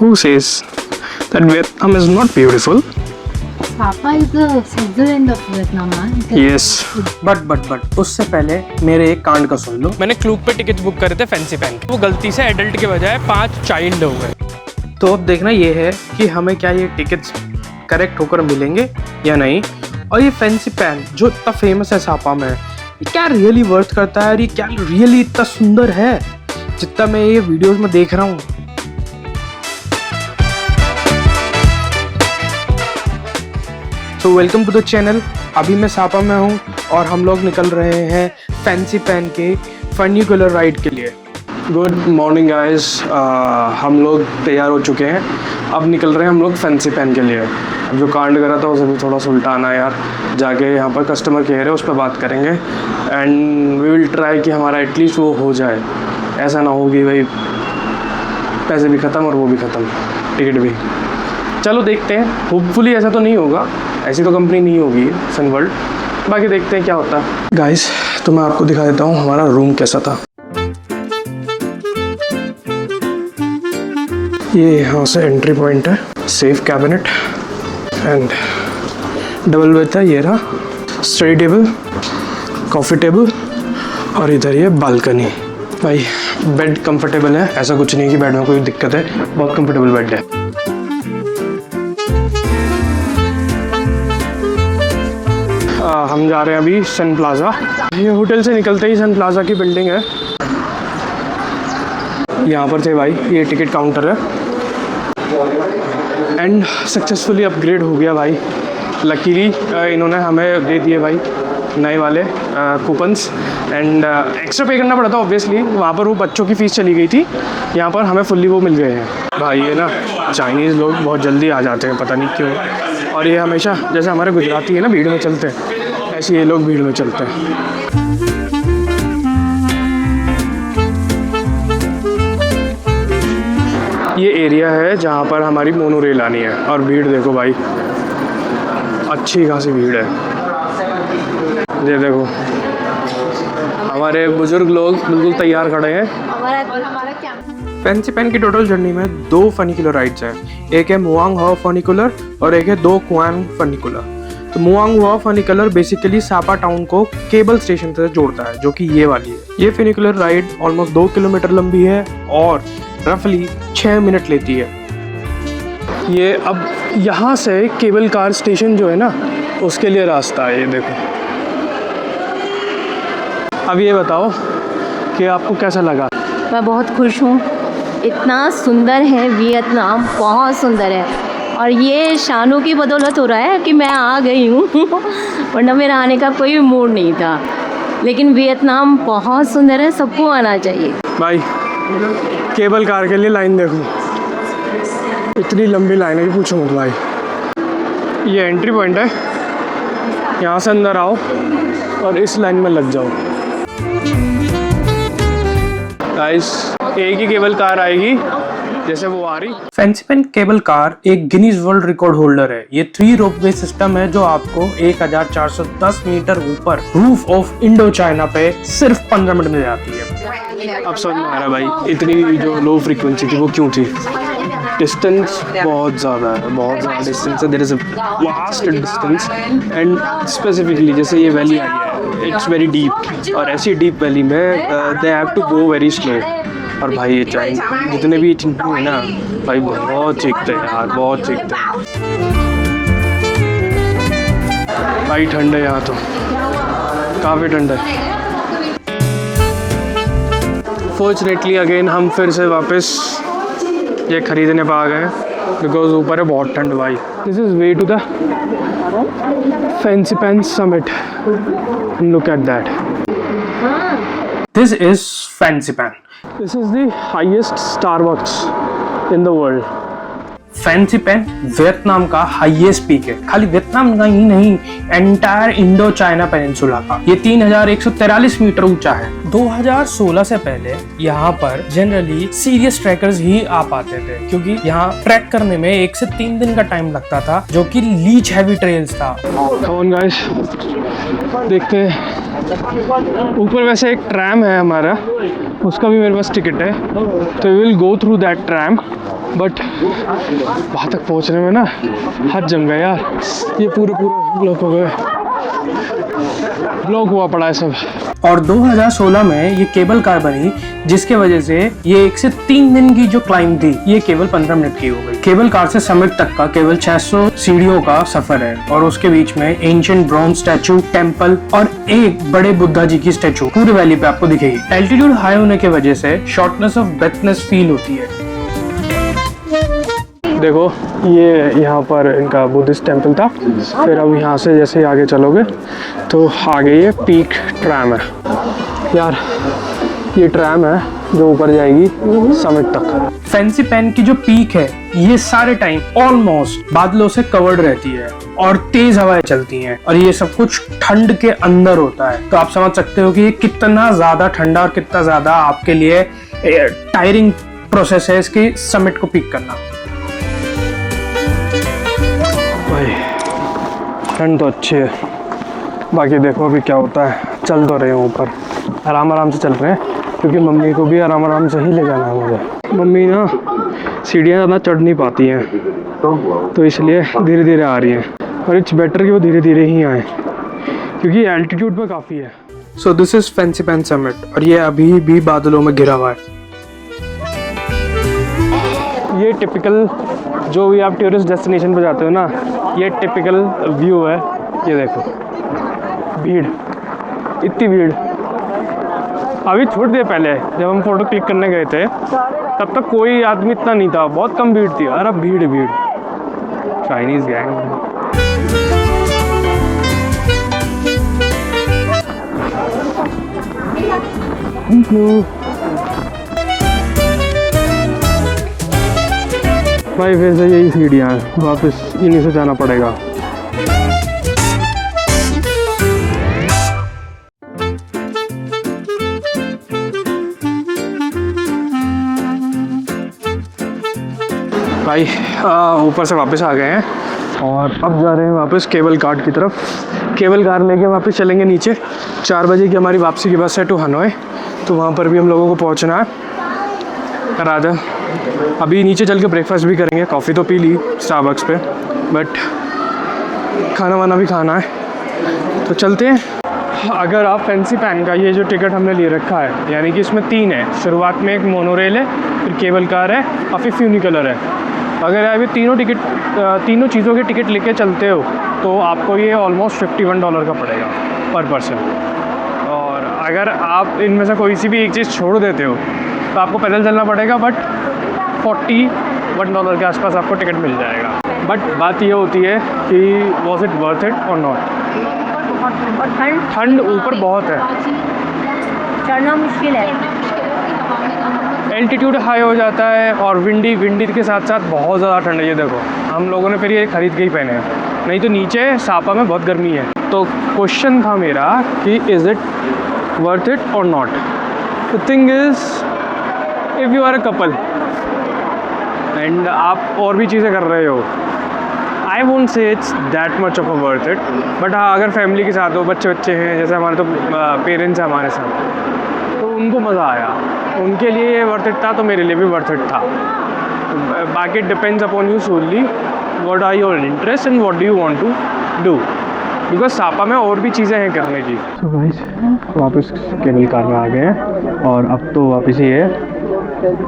Who says that Vietnam is not beautiful? Sapa is the Switzerland of Vietnam, man. Yes. But उससे पहले मेरे एक कांड का सुन लो। मैंने क्लूक पे टिकट बुक करे थे फैंसी पैन, वो गलती से एडल्ट के बजाय 5 चाइल्ड हो गए। तो अब देखना ये है कि हमें क्या ये टिकट्स करेक्ट होकर मिलेंगे या नहीं। और ये फैंसी पैन जो इतना फेमस है सापा में, ये क्या रियली वर्थ करता है और ये क्या रियली इतना सुंदर है जितना मैं ये वीडियोस में देख रहा हूँ। तो वेलकम टू द चैनल। अभी मैं सापा में हूँ और हम लोग निकल रहे हैं फैंसी पैन के फनिकुलर राइड के लिए। गुड मॉर्निंग गाइस, हम लोग तैयार हो चुके हैं। अब निकल रहे हैं हम लोग फैंसी पैन के लिए। अब जो कांड करा था उसे भी थोड़ा सुलटाना यार, जाके यहाँ पर कस्टमर केयर है उस पर बात करेंगे एंड वी विल ट्राई कि हमारा एटलीस्ट वो हो जाए। ऐसा ना हो कि भाई पैसे भी ख़त्म और वो भी ख़त्म, टिकट भी। चलो देखते हैं, होपफुली ऐसा तो नहीं होगा, ऐसी तो कंपनी नहीं होगी सनवर्ल्ड। बाकी देखते हैं क्या होता है। गाइस तो मैं आपको दिखा देता हूँ हमारा रूम कैसा था। ये यहाँ से एंट्री पॉइंट है, safe cabinet and double bed है। ये रहा स्टडी टेबल, कॉफ़ी टेबल और इधर ये बालकनी। भाई बेड कंफर्टेबल है, ऐसा कुछ नहीं कि बेड में कोई दिक्कत है, बहुत कंफर्टेबल बेड है। हम जा रहे हैं अभी सन प्लाज़ा। ये होटल से निकलते ही सन प्लाज़ा की बिल्डिंग है। यहाँ पर थे भाई, ये टिकट काउंटर है एंड सक्सेसफुली अपग्रेड हो गया भाई। लकीली इन्होंने हमें दे दिए भाई नए वाले कूपन्स एंड एक्स्ट्रा पे करना पड़ा था ऑब्वियसली, वहाँ पर वो बच्चों की फ़ीस चली गई थी, यहाँ पर हमें फुल्ली वो मिल गए हैं। भाई ये ना चाइनीज़ लोग बहुत जल्दी आ जाते हैं, पता नहीं क्यों। और ये हमेशा जैसे हमारे गुजराती है ना भीड़ में चलते हैं, ऐसे ये लोग भीड़ में चलते हैं। ये एरिया है जहाँ पर हमारी मोनो रेल आनी है और भीड़ देखो भाई, अच्छी खासी भीड़ है। ये देखो हमारे बुजुर्ग लोग बिल्कुल तैयार खड़े हैं। फैंसी पैन की टोटल जर्नी में 2 फनिकुलर राइड्स हैं। एक है मुआंग हाओ फनिकुलर और एक है दो क्वांग फनिकुलर। तो मुआंग हाओ फनिकुलर बेसिकली सापा टाउन को केबल स्टेशन से जोड़ता है, जो कि ये वाली है। ये फनिकुलर राइड ऑलमोस्ट 2 किलोमीटर लंबी है और रफली 6 मिनट लेती है। ये अब यहाँ से केबल कार स्टेशन जो है ना उसके लिए रास्ता है, ये देखो। अब ये बताओ कि आपको कैसा लगा? मैं बहुत खुश हूँ, इतना सुंदर है वियतनाम, बहुत सुंदर है। और ये शानू की बदौलत हो रहा है कि मैं आ गई हूँ वरना मेरा आने का कोई मूड नहीं था। लेकिन वियतनाम बहुत सुंदर है, सबको आना चाहिए। भाई केबल कार के लिए लाइन देखो, इतनी लंबी लाइन है कि पूछो मत भाई। ये एंट्री पॉइंट है, यहाँ से अंदर आओ और इस लाइन में लग जाओ। गाइस एक ही केबल कार आएगी जैसे वो आ रही। फैंसी पैन केबल कार एक गिनीज वर्ल्ड रिकॉर्ड होल्डर है। ये 3 रोपवे सिस्टम है जो आपको 1410 मीटर ऊपर रूफ ऑफ इंडो चाइना पे सिर्फ 15 मिनट में जाती है। अब समझ में आ रहा भाई इतनी जो लो फ्रीक्वेंसी थी वो क्यों थी। डिस्टेंस बहुत ज़्यादा है, बहुत ज़्यादा डिस्टेंस है। There is a vast distance and specifically जैसे ये वैली आई है, इट्स वेरी डीप और ऐसी डीप वैली में they have to go very slow. और भाई ये चाइन जितने भी चिंटू है ना भाई बहुत चीखते हैं यार, बहुत चीखते हैं भाई। ठंड है यहाँ तो, काफ़ी ठंड है। फॉर्चुनेटली अगेन हम फिर से वापस ये खरीदने पा गए बिकॉज ऊपर है बहुत ठंड भाई। This is way to the Fansipan summit, look at that. This is Fansipan. This is the highest Starbucks in the world. Fansipan Vietnam का हाईएस्ट पीक है, खाली वियतनाम का ही नहीं एंटायर इंडो चाइना पेनिनसुला का। ये 3143 metre ऊंचा है। 2016 से पहले यहाँ पर जनरली सीरियस ट्रैकर्स ही आ पाते थे क्योंकि यहाँ ट्रैक करने में 1 से 3 दिन का टाइम लगता था, जो कि लीच हैवी ट्रेल्स था। गाइस देखते हैं ऊपर वैसे एक ट्रैम है हमारा, उसका भी मेरे पास टिकट है, तो we will go through that tram but वहाँ तक पहुँचने में ना हाथ जम गया यार, ये पूरे ब्लॉक हो गए, ब्लॉक हुआ पड़ा है सब। और 2016 में ये केबल कार बनी, जिसके वजह से ये 1 से 3 दिन की जो क्लाइंब थी ये केवल 15 मिनट की हो गई। केबल कार से समिट तक का केवल 600 सीढ़ियों का सफर है और उसके बीच में एंशिएंट ब्रॉन्ज स्टैचू, टेम्पल और एक बड़े बुद्धा जी की स्टैचू पूरी वैली पे आपको दिखेगी। एल्टीट्यूड हाई होने की वजह से शॉर्टनेस ऑफ ब्रेथनेस फील होती है। देखो ये यहाँ पर इनका बुद्धिस्ट टेम्पल था। फिर अब यहाँ से जैसे ही आगे चलोगे तो आगे ये पीक ट्रैम है यार, ये ट्रैम है जो ऊपर जाएगी समिट तक। फैंसी पैन की जो पीक है ये सारे टाइम ऑलमोस्ट बादलों से कवर्ड रहती है और तेज हवाएं चलती हैं और ये सब कुछ ठंड के अंदर होता है। तो आप समझ सकते हो कि ये कितना ज्यादा ठंडा और कितना ज्यादा आपके लिए टायरिंग प्रोसेस है इसकी समिट को पीक करना। भाई ठंड तो अच्छी है, बाकी देखो अभी क्या होता है। चल तो रहे हैं ऊपर, आराम से चल रहे हैं क्योंकि मम्मी को भी आराम से ही ले जाना है मुझे। मम्मी ना सीढ़ियाँ ज़्यादा चढ़ नहीं पाती हैं तो इसलिए धीरे धीरे आ रही हैं और इट्स बेटर कि वो धीरे धीरे ही आए क्योंकि एल्टीट्यूड पे काफ़ी है। So this is fancy pan summit और ये अभी भी बादलों में घिरा हुआ है। ये टिपिकल जो भी आप टूरिस्ट डेस्टिनेशन पे जाते हो ना, ये टिपिकल व्यू है। ये देखो भीड़, इतनी भीड़। अभी थोड़ी देर पहले जब हम फोटो क्लिक करने गए थे तब तक कोई आदमी इतना नहीं था, बहुत कम भीड़ थी। और अब भीड़ चाइनीज गैंग। थैंक यू भाई। फिर से यही सीढ़ियाँ हैं, वापस इन्हीं से जाना पड़ेगा। भाई ऊपर से वापस आ गए हैं और अब जा रहे हैं वापस केबल कार की तरफ। केबल कार लेके वापस चलेंगे नीचे। 4 बजे की हमारी वापसी की बस है टू हनोई, तो वहाँ पर भी हम लोगों को पहुँचना है। राजा अभी नीचे चल के ब्रेकफास्ट भी करेंगे, कॉफ़ी तो पी ली स्टारबक्स पे, बट खाना वाना भी खाना है तो चलते हैं। अगर आप फैंसी पैन का ये जो टिकट हमने ले रखा है, यानी कि इसमें 3 है। शुरुआत में एक मोनोरेल है, फिर केबल कार है और फिर फ्यूनिकलर है। अगर आप ये तीनों चीज़ों के टिकट लेके चलते हो तो आपको ये ऑलमोस्ट $51 का पड़ेगा पर पर्सन। और अगर आप इनमें से कोई सी भी एक चीज़ छोड़ देते हो तो आपको पैदल चलना पड़ेगा, बट $41 के आसपास आपको टिकट मिल जाएगा। बट बात ये होती है कि वॉज इट वर्थ इट और नॉट। ठंड ऊपर बहुत है, चढ़ना मुश्किल है, एल्टीट्यूड हाई हो जाता है और विंडी के साथ साथ बहुत ज़्यादा ठंड है। ये देखो हम लोगों ने फिर ये खरीद के ही पहने हैं, नहीं तो नीचे सापा में बहुत गर्मी है। तो क्वेश्चन था मेरा कि इज़ इट वर्थ इट और not. The thing is if you are a couple and आप और भी चीज़ें कर रहे हो, I won't say it's that much of a worth it. But हाँ, अगर फैमिली के साथ हो, बच्चे हैं, जैसे हमारे तो पेरेंट्स हैं हमारे साथ, तो उनको मज़ा आया, उनके लिए ये वर्थ इट था, तो मेरे लिए भी वर्थ इट था। बाकी depends upon you solely what are your interest and what do you want to do, because Sapa में और भी चीज़ें हैं करने की। तो गाइस वापस केबल कार में आ गए हैं और अब तो वापस ही है,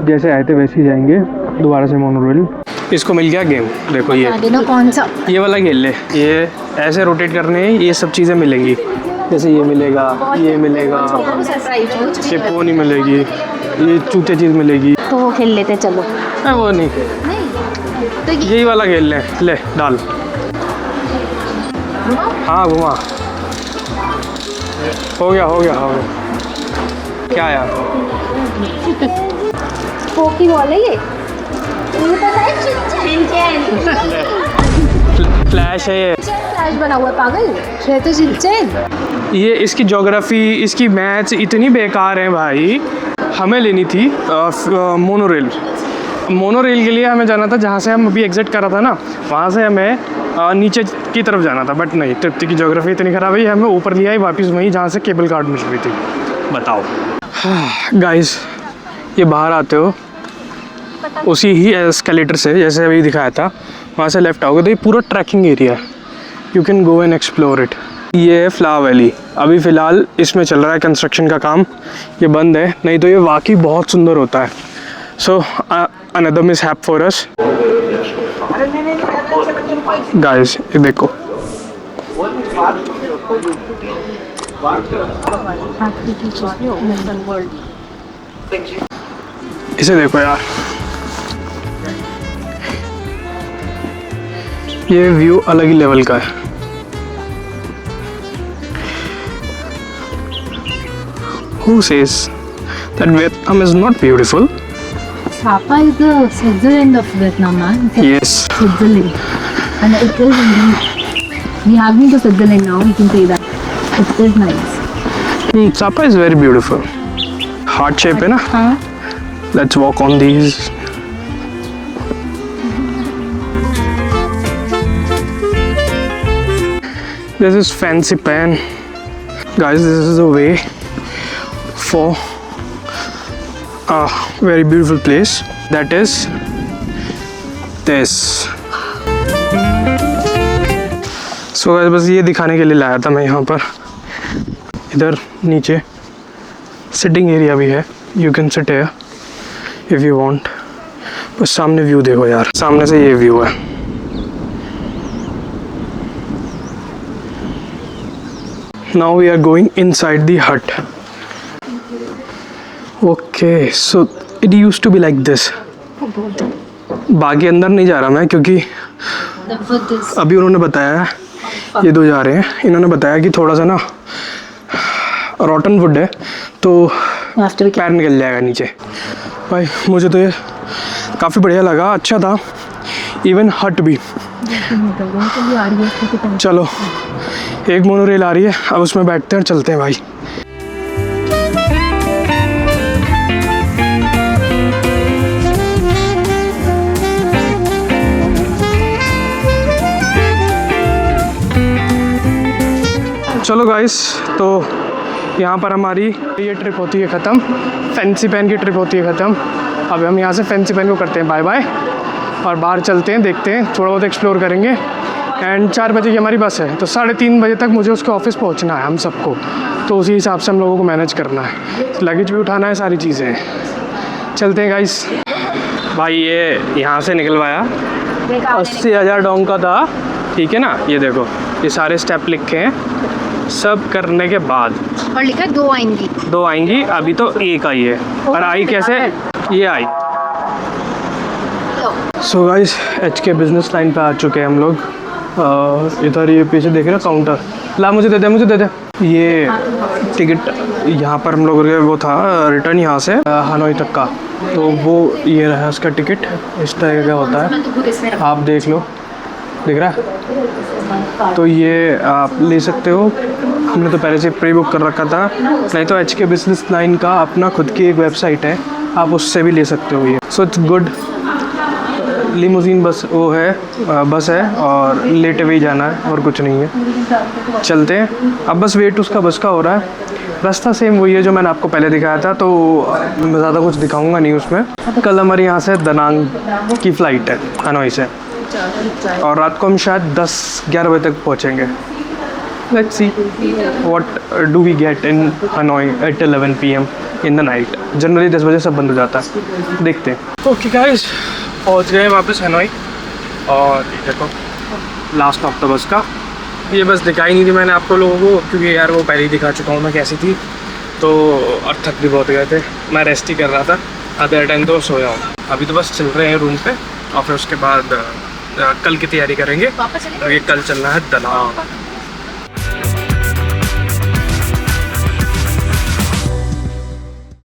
जैसे आए थे वैसे ही जाएंगे दोबारा से मोनोरेल। इसको मिल गया गेम, देखो ये कौन सा ये वाला खेल ले। ये ऐसे रोटेट करने ये सब चीज़ें मिलेंगी, जैसे ये मिलेगा, ये मिलेगा, ये पोनी मिलेगी, ये चूते चीज़ मिलेगी। तो वो खेल लेते चलो। वो नहीं, तो यही वाला खेल ले डाल। हाँ घुमा, हो गया। क्या यार पोकी बॉल है ये पता है, चिंचैन फ्लैश है ये, फ्लैश बना हुआ है पागल, ये तो चिंचैन। ये इसकी ज्योग्राफी, इसकी मैथ्स इतनी बेकार है भाई। हमें लेनी थी मोनोरेल के लिए हमें जाना था, जहाँ से हम अभी एग्जिट करा था ना, वहाँ से हमें नीचे की तरफ जाना था। बट नहीं, तृप्ति की ज्योग्राफी इतनी ख़राब है, हमें ऊपर लिया ही वापस वहीं जहाँ से केबल कार्ड मिल रही थी। बताओ गाइस, ये बाहर आते हो उसी ही एस्केलेटर से, जैसे अभी दिखाया था, वहाँ से लेफ्ट आओगे तो ये पूरा ट्रैकिंग एरिया है। You can go and explore it. ये है फ्लावर वैली। अभी फ़िलहाल इसमें चल रहा है कंस्ट्रक्शन का काम, ये बंद है, नहीं तो ये वाकई बहुत सुंदर होता है। So another mishap for us guys, ये देखो इसे देखो यार, ये व्यू अलग ही लेवल का है। Who says that Vietnam is not beautiful? Sapa is the Switzerland of Vietnam, man. It's Yes. Switzerland. And it is indeed. We have been to Switzerland now, we can say that. It is nice. Sapa is very beautiful. Heart shape है ना? हाँ. Let's walk on these. This is Fancy Pan. Guys, this is the way for a very beautiful place. That is this. So guys, बस ये दिखाने के लिए लाया था मैं यहाँ पर। इधर नीचे सिटिंग एरिया भी है, you can sit here if you want. बस सामने व्यू देखो यार, सामने से ये व्यू है। Now we are going inside the hut. Okay, so it used to be like this. बाकी अंदर नहीं जा रहा मैं, क्योंकि अभी उन्होंने बताया, ये दो जा रहे हैं, इन्होंने बताया कि थोड़ा सा ना रॉटन वुड है तो पैर निकल जाएगा नीचे। भाई मुझे तो ये काफ़ी बढ़िया लगा, अच्छा था, इवन हट भी। चलो एक मोनोरेल आ रही है, अब उसमें बैठते हैं और चलते हैं भाई। चलो गाइस, तो यहाँ पर हमारी ये ट्रिप होती है ख़त्म, फैंसी पैन की ट्रिप होती है ख़त्म। अब हम यहाँ से फैंसी पैन को करते हैं बाय बाय और बाहर चलते हैं, देखते हैं, थोड़ा बहुत एक्सप्लोर करेंगे। एंड 4 बजे की हमारी बस है, तो 3:30 बजे तक मुझे उसके ऑफिस पहुँचना है हम सबको, तो उसी हिसाब से हम लोगों को मैनेज करना है, लगेज भी उठाना है, सारी चीज़ें हैं। चलते हैं गाइस। भाई ये यहाँ से निकलवाया 80,000 डोंग का था, ठीक है ना। ये देखो ये सारे स्टेप लिखे हैं, सब करने के बाद और लिखा 2 आएंगी। 2 आएंगी, अभी तो 1 आई है। और आई कैसे? ये आई। So guys, HK business line पे आ चुके हैं हम लोग। इधर ये पीछे देख रहे हो काउंटर, ला मुझे दे दे। ये टिकट यहाँ पर हम लोगों के वो था रिटर्न यहाँ से हनोई तक का, तो वो ये रहा उसका टिकट, इस तरह का होता है, आप देख लो, दिख रहा है। तो ये आप ले सकते हो, हमने तो पहले से प्री बुक कर रखा था, नहीं तो HK बिजनेस लाइन का अपना खुद की एक वेबसाइट है, आप उससे भी ले सकते हो ये। So it's good. लिमोजीन बस वो है, बस है और लेटे हुए ही जाना है और कुछ नहीं है। चलते हैं, अब बस वेट उसका बस का हो रहा है। रास्ता सेम वही है जो मैंने आपको पहले दिखाया था, तो मैं ज़्यादा कुछ दिखाऊंगा नहीं उसमें। कल हमारी यहाँ से दनांग की फ़्लाइट है हनोई से, और रात को हम शायद 10-11 बजे तक पहुँचेंगे। Let's see what do we get in Hanoi at 11 PM in the night. Generally 10 बजे सब बंद हो जाता है, देखते हैं। ओके गाइस, पहुँच गए वापस हनोई, और ये देखो लास्ट स्टॉप था बस का। ये बस दिखाई नहीं थी मैंने आपको लोगों को, क्योंकि यार वो पहले ही दिखा चुका हूँ मैं कैसी थी, तो और थक भी बहुत गए थे, मैं रेस्ट ही कर रहा था आधे टाइम, तो सोया हूँ। अभी तो बस चल रहे हैं रूम पे, और फिर उसके बाद कल की तैयारी करेंगे, क्योंकि कल चलना है दनांग।